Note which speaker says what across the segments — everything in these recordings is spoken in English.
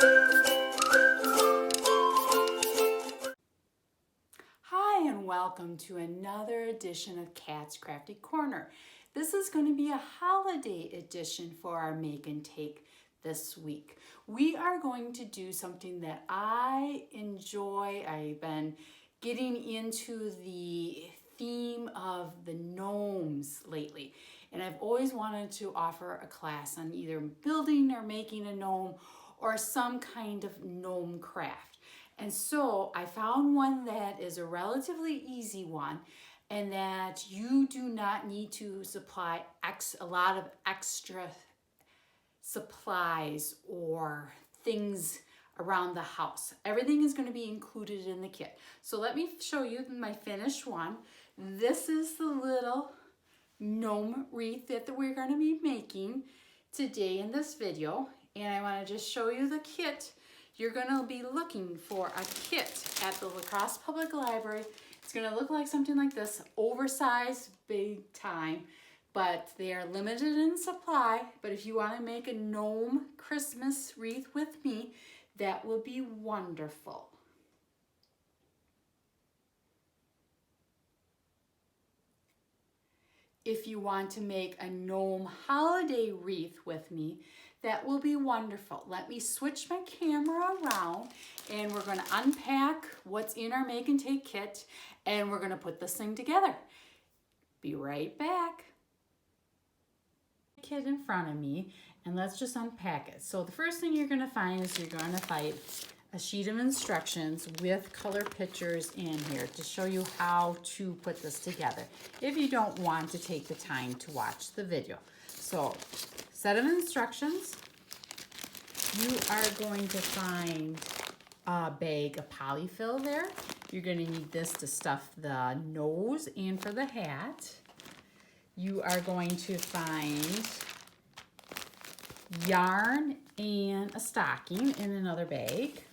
Speaker 1: Hi and welcome to another edition of Kat's Crafty Corner. This is going to be a holiday edition for our make and take this week. We are going to do something that I enjoy. I've been getting into the theme of the gnomes lately, and I've always wanted to offer a class on either building or making a gnome or some kind of gnome craft. And so I found one that is a relatively easy one, and that you do not need to supply a lot of extra supplies or things around the house. Everything is going to be included in the kit. So let me show you my finished one. This is the little gnome wreath that we're going to be making today in this video. And I want to just show you the kit. You're going to be looking for a kit at the La Crosse Public Library. It's going to look like something like this, oversized, big time, but they are limited in supply. But if you want to make a gnome Christmas wreath with me, that will be wonderful. If you want to make a gnome holiday wreath with me, that will be wonderful. Let me switch my camera around and we're going to unpack what's in our make and take kit and we're going to put this thing together. Be right back. Kit in front of me, and let's just unpack it. So the first thing you're going to find is you're going to find a sheet of instructions with color pictures in here to show you how to put this together if you don't want to take the time to watch the video. So, set of instructions. You are going to find a bag of polyfill there. You're going to need this to stuff the nose and for the hat. You are going to find yarn and a stocking in another bag.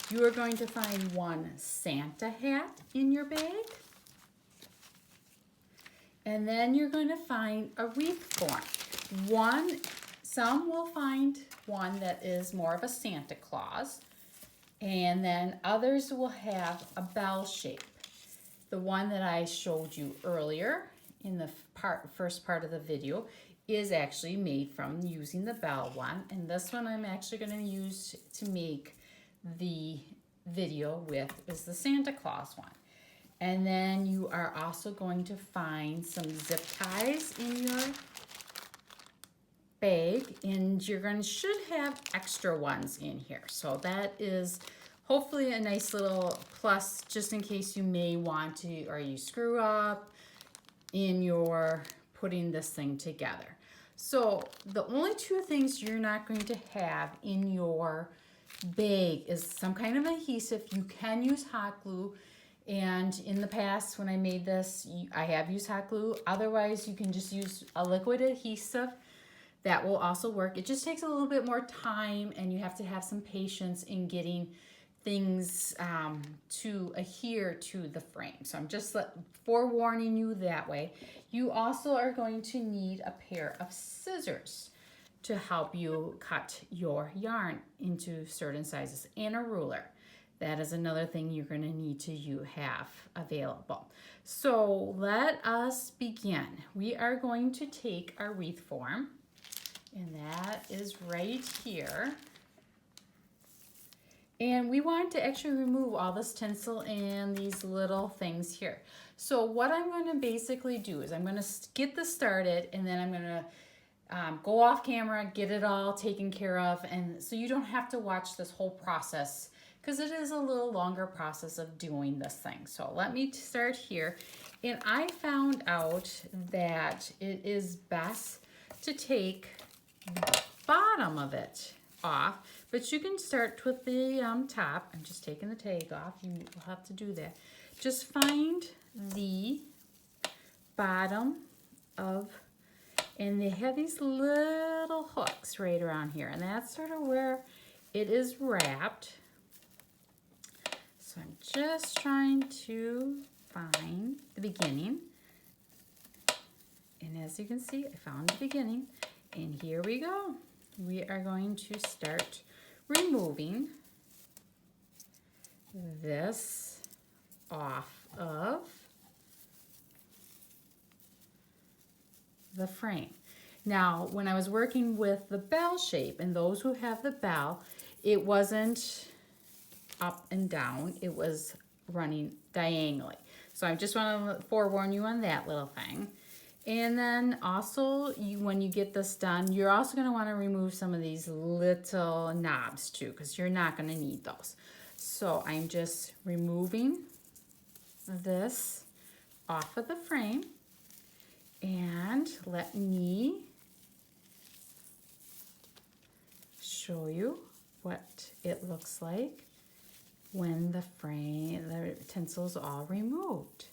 Speaker 1: You are going to find one Santa hat in your bag. And then you're going to find a wreath form. Some will find one that is more of a Santa Claus, and then others will have a bell shape. The one that I showed you earlier in the first part of the video is actually made from using the bell one, and this one I'm actually going to use to make the video with is the Santa Claus one. And then you are also going to find some zip ties in your bag, and you're going to should have extra ones in here. So that is hopefully a nice little plus just in case you may want to, or you screw up in your putting this thing together. So the only two things you're not going to have in your bag is some kind of adhesive. You can use hot glue, and in the past when I made this, I have used hot glue. Otherwise, you can just use a liquid adhesive. That will also work. It just takes a little bit more time, and you have to have some patience in getting things to adhere to the frame. So I'm just forewarning you that way. You also are going to need a pair of scissors to help you cut your yarn into certain sizes, and a ruler. That is another thing you're going to need to have available. So let us begin. We are going to take our wreath form, and that is right here. And we want to actually remove all this tinsel and these little things here. So what I'm going to basically do is I'm going to get this started, and then I'm going to go off camera, get it all taken care of, and so you don't have to watch this whole process because it is a little longer process of doing this thing. So let me start here. And I found out that it is best to take the bottom of it off, but you can start with the top. I'm just taking the tag off. You will have to do that. Just find the bottom of, and they have these little hooks right around here, and that's sort of where it is wrapped. So I'm just trying to find the beginning, and as you can see, I found the beginning, and here we go. We are going to start removing this off of the frame. Now, when I was working with the bell shape, and those who have the bell, it wasn't up and down, it was running diagonally. So I just want to forewarn you on that little thing. And then also, when you get this done, you're also going to want to remove some of these little knobs too, because you're not going to need those. So I'm just removing this off of the frame, and let me show you what it looks like when the tinsel's all removed.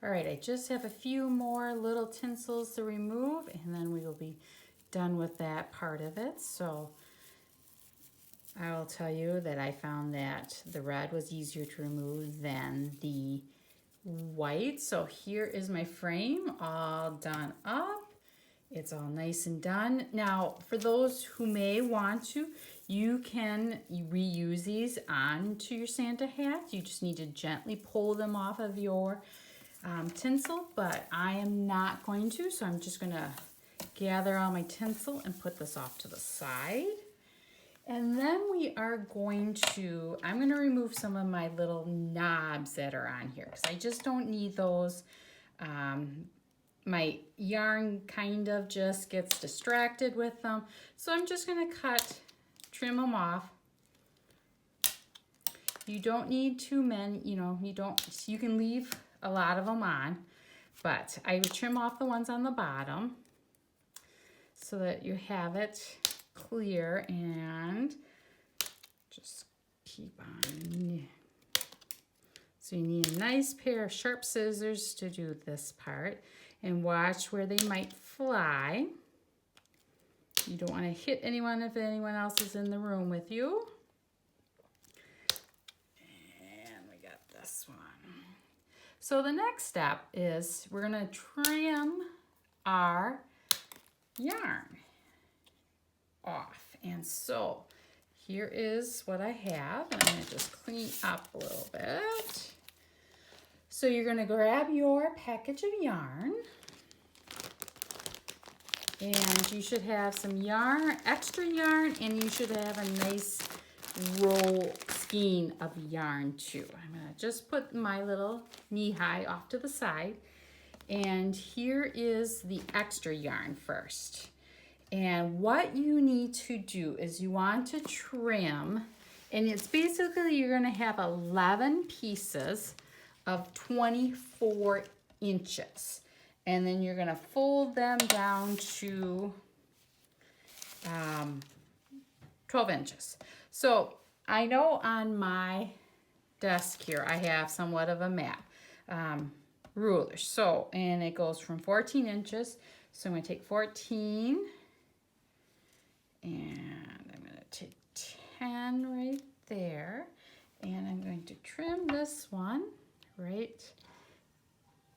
Speaker 1: All right, I just have a few more little tinsels to remove, and then we will be done with that part of it. So I will tell you that I found that the red was easier to remove than the white. So here is my frame all done up. It's all nice and done. Now, for those who may want to, you can reuse these onto your Santa hats. You just need to gently pull them off of your tinsel, but I am not going to, so I'm just gonna gather all my tinsel and put this off to the side. And then I'm gonna remove some of my little knobs that are on here, because I just don't need those. My yarn kind of just gets distracted with them. So I'm just gonna trim them off. You don't need too many, you can leave a lot of them on, but I would trim off the ones on the bottom so that you have it clear, and just keep on. So you need a nice pair of sharp scissors to do this part, and watch where they might fly. You don't want to hit anyone if anyone else is in the room with you. And we got this one. So the next step is we're going to trim our yarn off. And so here is what I have, and I'm going to just clean up a little bit. So you're going to grab your package of yarn, and you should have some yarn, extra yarn, and you should have a nice roll skein of yarn too. I'm going to just put my little knee-high off to the side, and here is the extra yarn first. And what you need to do is you want to trim, and it's basically you're going to have 11 pieces of 24 inches. And then you're going to fold them down to 12 inches. So I know on my desk here I have somewhat of a map ruler. So, and it goes from 14 inches. So I'm going to take 14, and I'm going to take 10 right there, and I'm going to trim this one right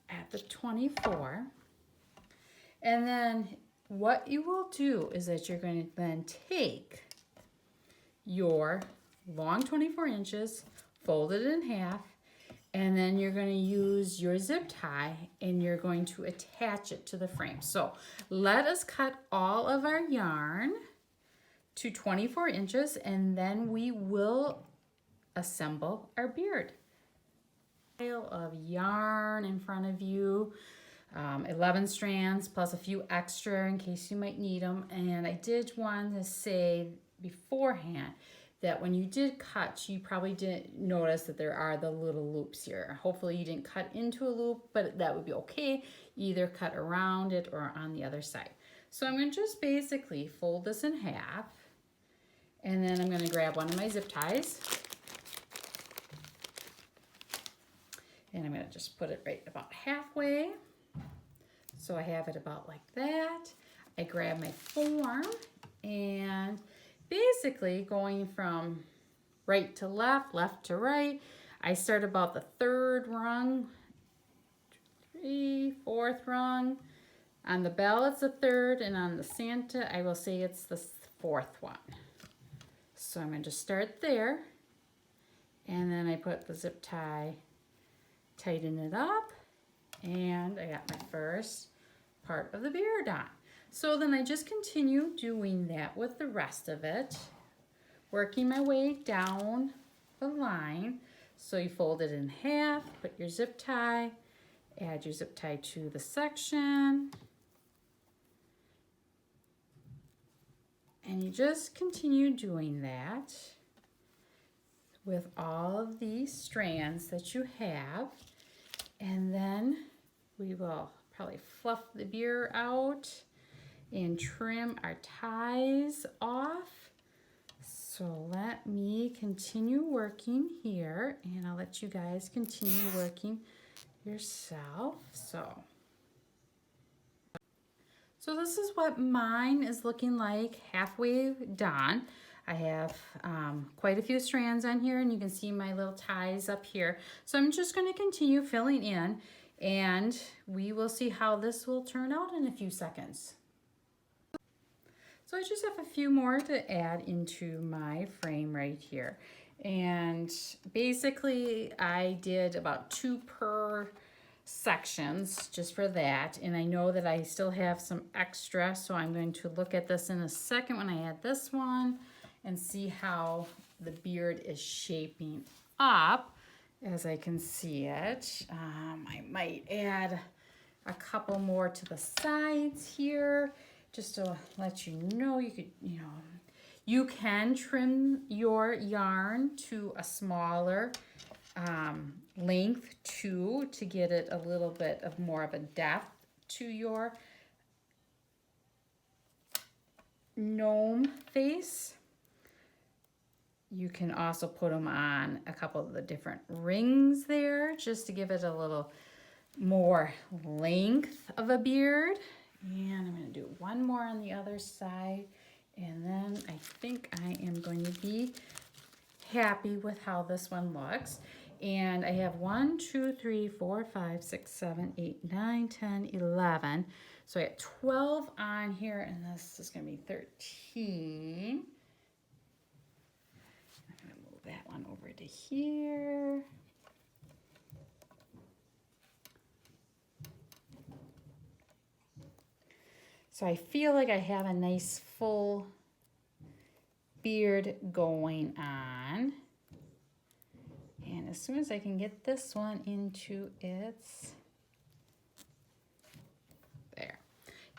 Speaker 1: at the 24. And then what you will do is that you're going to then take your long 24 inches, fold it in half, and then you're going to use your zip tie and you're going to attach it to the frame. So let us cut all of our yarn to 24 inches, and then we will assemble our beard. Pile of yarn in front of you, 11 strands plus a few extra in case you might need them. And I did want to say beforehand that when you did cut, you probably didn't notice that there are the little loops here. Hopefully you didn't cut into a loop, but that would be okay. Either cut around it or on the other side. So I'm going to just basically fold this in half, and then I'm going to grab one of my zip ties, and I'm going to just put it right about halfway. So I have it about like that. I grab my form, and basically going from right to left, left to right, I start about the third rung, 4th rung, On the bell, it's the third, and on the Santa, I will say it's the fourth one. So I'm going to just start there, and then I put the zip tie, tighten it up, and I got my first part of the beard on. So then I just continue doing that with the rest of it, working my way down the line. So you fold it in half, put your zip tie, add your zip tie to the section, and you just continue doing that with all of these strands that you have. And then we will probably fluff the beard out and trim our ties off. So let me continue working here, and I'll let you guys continue working yourself. So this is what mine is looking like halfway done. I have quite a few strands on here, and you can see my little ties up here. So I'm just going to continue filling in, and we will see how this will turn out in a few seconds. So I just have a few more to add into my frame right here. And basically I did about 2 per sections just for that, and I know that I still have some extra, so I'm going to look at this in a second when I add this one and see how the beard is shaping up as I can see it. I might add a couple more to the sides here just to let you know. You can trim your yarn to a smaller length too, to get it a little bit of more of a depth to your gnome face. You can also put them on a couple of the different rings there just to give it a little more length of a beard. And I'm going to do one more on the other side, and then I think I am going to be happy with how this one looks. And I have 1, 2, 3, 4, 5, 6, 7, 8, 9, 10, 11. So I got 12 on here, and this is going to be 13. I'm going to move that one over to here. So I feel like I have a nice full beard going on. And as soon as I can get this one into its, there.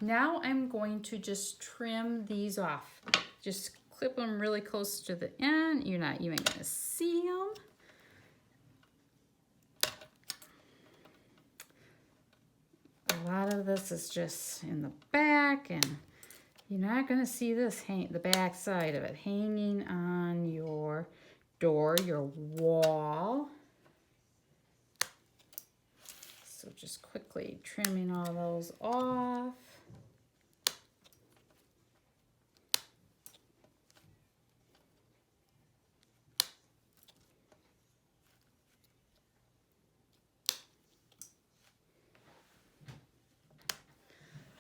Speaker 1: Now I'm going to just trim these off. Just clip them really close to the end. You're not even going to see them. A lot of this is just in the back, and you're not going to see this the back side of it hanging on your door, your wall. So just quickly trimming all those off.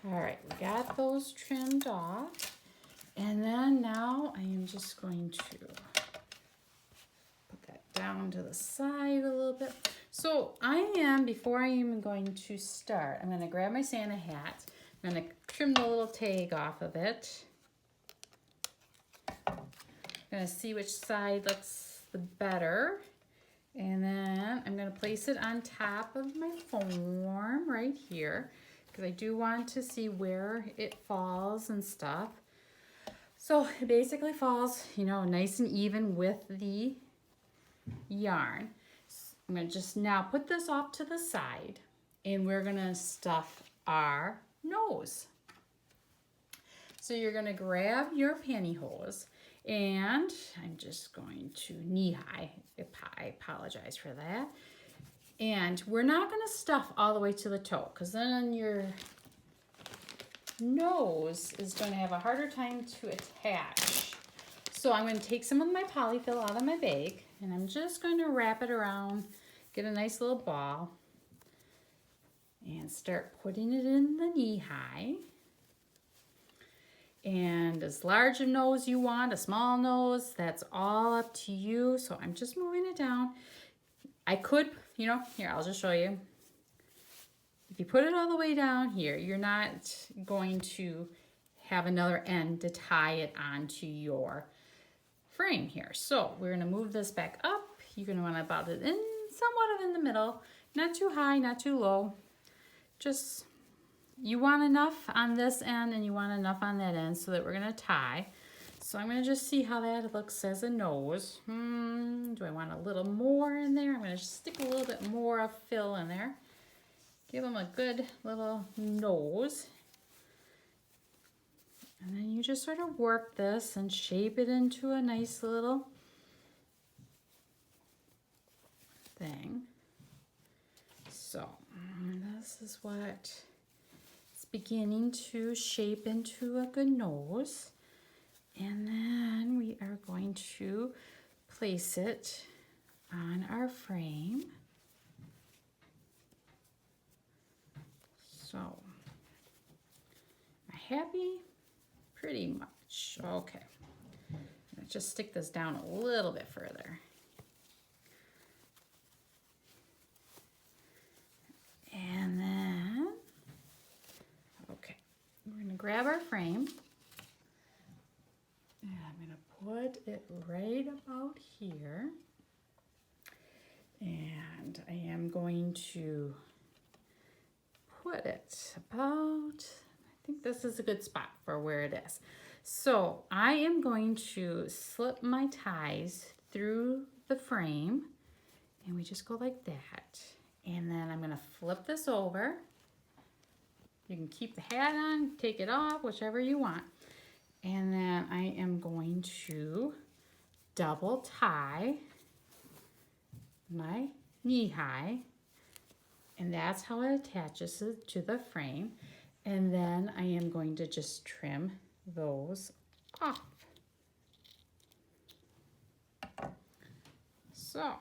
Speaker 1: All right, we got those trimmed off. And then now I am just going to put that down to the side a little bit. So before I'm even going to start, I'm going to grab my Santa hat. I'm going to trim the little tag off of it. I'm going to see which side looks the better. And then I'm going to place it on top of my form right here, because I do want to see where it falls and stuff. So it basically falls, nice and even with the yarn. I'm going to just now put this off to the side, and we're going to stuff our nose. So you're going to grab your pantyhose, and I'm just going to knee high. I apologize for that. And we're not going to stuff all the way to the toe, because then your nose is going to have a harder time to attach. So I'm going to take some of my polyfill out of my bag, and I'm just going to wrap it around, get a nice little ball. And start putting it in the knee high. And as large a nose you want, a small nose, that's all up to you. So I'm just moving it down. I could, you know, here, I'll just show you. If you put it all the way down here, you're not going to have another end to tie it onto your frame here. So we're gonna move this back up. You're gonna want to about it in somewhat of in the middle, not too high, not too low. Just, you want enough on this end and you want enough on that end so that we're gonna tie. So I'm gonna just see how that looks as a nose. Do I want a little more in there? I'm gonna just stick a little bit more of fill in there. Give them a good little nose. And then you just sort of work this and shape it into a nice little thing. So this is what it's beginning to shape into a good nose. And then we are going to place it on our frame. So, am I happy? Pretty much. Okay. Let's just stick this down a little bit further. And then, okay, we're going to grab our frame. And I'm going to put it right about here. And I am going to put it about, I think this is a good spot for where it is. So I am going to slip my ties through the frame and we just go like that. And then I'm going to flip this over. You can keep the hat on, take it off, whichever you want. And then I am going to double tie my knee high. And that's how it attaches it to the frame. And then I am going to just trim those off. So.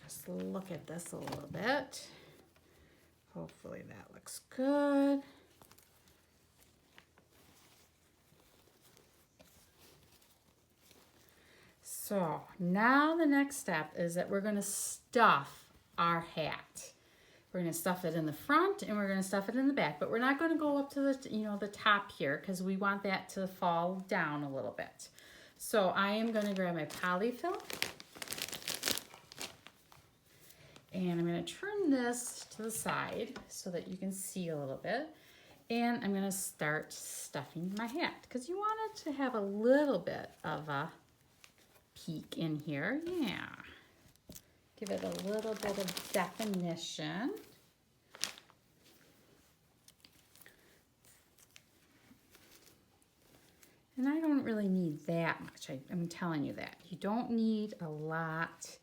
Speaker 1: Just look at this a little bit. Hopefully that looks good. So now the next step is that we're going to stuff our hat. We're going to stuff it in the front and we're going to stuff it in the back, but we're not going to go up to the, the top here because we want that to fall down a little bit. So I am going to grab my polyfill and I'm going to turn this to the side so that you can see a little bit. And I'm going to start stuffing my hat because you want it to have a little bit of a peek in here. Yeah. Give it a little bit of definition. And I don't really need that much. I'm telling you that. You don't need a lot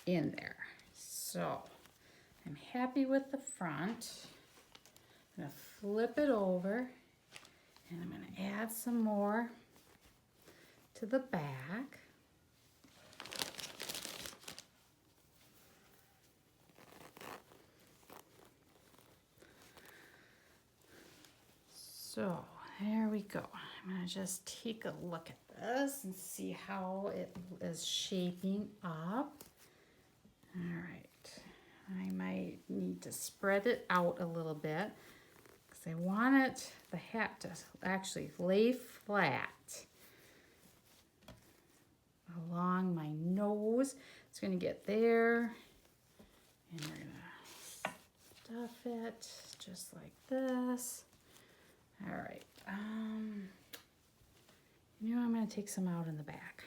Speaker 1: in there. So I'm happy with the front. I'm going to flip it over and I'm going to add some more to the back. So there we go. I'm going to just take a look at this and see how it is shaping up. All right. I might need to spread it out a little bit because I want the hat to actually lay flat along my nose. It's going to get there and we're going to stuff it just like this. All right, I'm going to take some out in the back.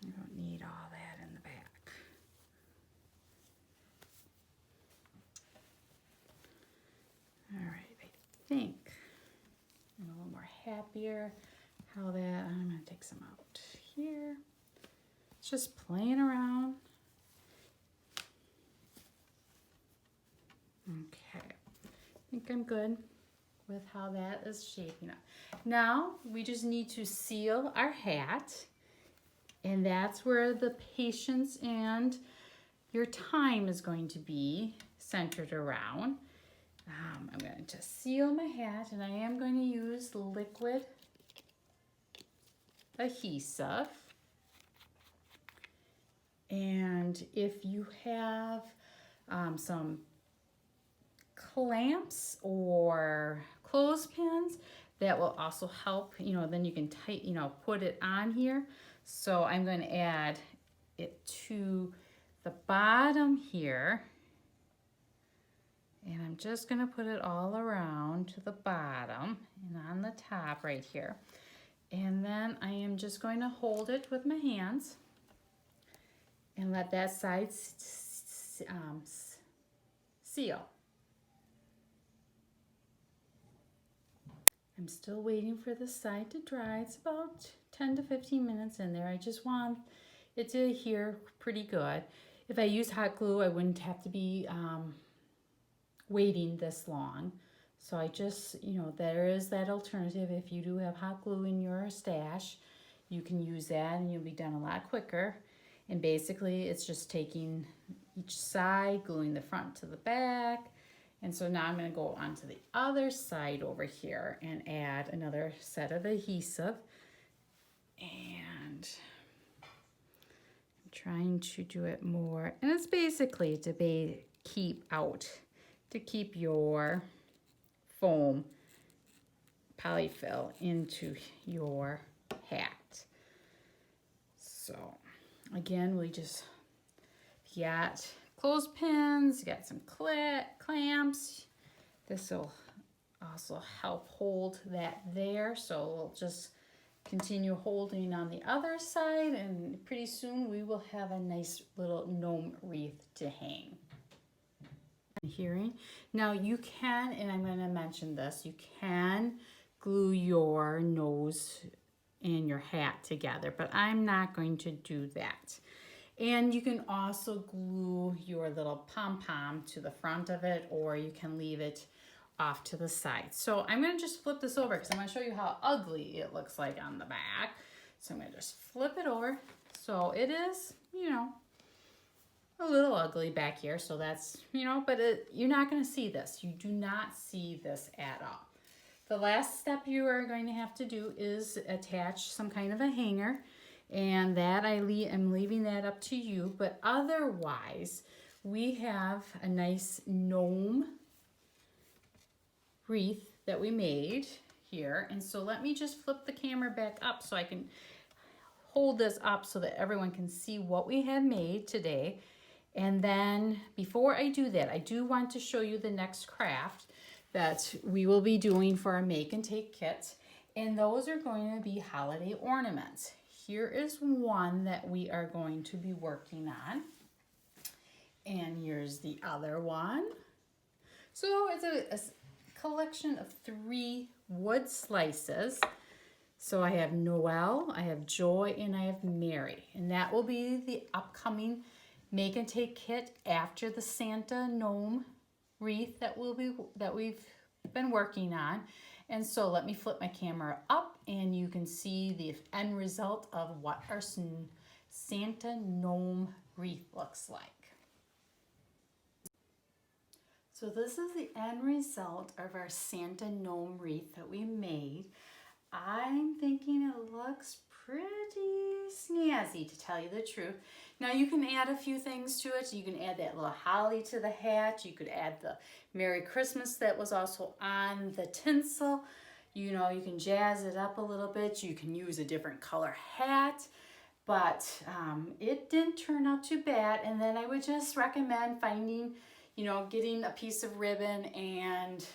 Speaker 1: I don't need all that in the back. All right, I think I'm a little more happier how that, I'm going to take some out here. It's just playing around. Okay, I think I'm good with how that is shaping up. Now we just need to seal our hat And that's where the patience and your time is going to be centered around. I'm going to seal my hat, and I am going to use liquid adhesive. And if you have some clamps or clothespins, that will also help, then you can put it on here. So I'm going to add it to the bottom here. And I'm just going to put it all around to the bottom and on the top right here. And then I am just going to hold it with my hands and let that side seal. I'm still waiting for the side to dry. It's about 10 to 15 minutes in there. I just want it to adhere pretty good. If I use hot glue, I wouldn't have to be waiting this long. So I just, there is that alternative. If you do have hot glue in your stash, you can use that and you'll be done a lot quicker. And basically it's just taking each side, gluing the front to the back. And so now I'm going to go on to the other side over here and add another set of adhesive. And I'm trying to do it more. And it's basically to keep your foam polyfill into your hat. So again, we just got clothespins, got some clamps. This will also help hold that there. So we'll just continue holding on the other side, and pretty soon we will have a nice little gnome wreath to hang. Hearing. Now you can, and I'm going to mention this, you can glue your nose and your hat together, but I'm not going to do that. And you can also glue your little pom-pom to the front of it, or you can leave it off to the side. So I'm going to just flip this over because I'm going to show you how ugly it looks like on the back. So I'm going to just flip it over. So it is, a little ugly back here, so that's, but you're not going to see this. You do not see this at all. The last step you are going to have to do is attach some kind of a hanger, and that I'm leaving that up to you. But otherwise, we have a nice gnome wreath that we made here. And so let me just flip the camera back up so I can hold this up so that everyone can see what we have made today. And then before I do that, I do want to show you the next craft that we will be doing for our make and take kit. And those are going to be holiday ornaments. Here is one that we are going to be working on. And here's the other one. So it's a collection of 3 wood slices. So I have Noel, I have Joy, and I have Mary. And that will be the upcoming make and take kit after the Santa Gnome Wreath that we've been working on. And so let me flip my camera up and you can see the end result of what our Santa Gnome Wreath looks like. So this is the end result of our Santa Gnome Wreath that we made. I'm thinking it looks pretty snazzy, to tell you the truth. Now you can add a few things to it. You can add that little holly to the hat. You could add the Merry Christmas that was also on the tinsel. You can jazz it up a little bit. You can use a different color hat, but it didn't turn out too bad. And then I would just recommend finding, getting a piece of ribbon and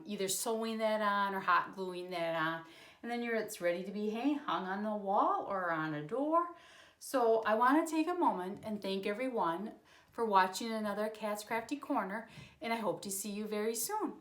Speaker 1: either sewing that on or hot gluing that on. And then it's ready to be hung on the wall or on a door. So I want to take a moment and thank everyone for watching another Cat's Crafty Corner, and I hope to see you very soon.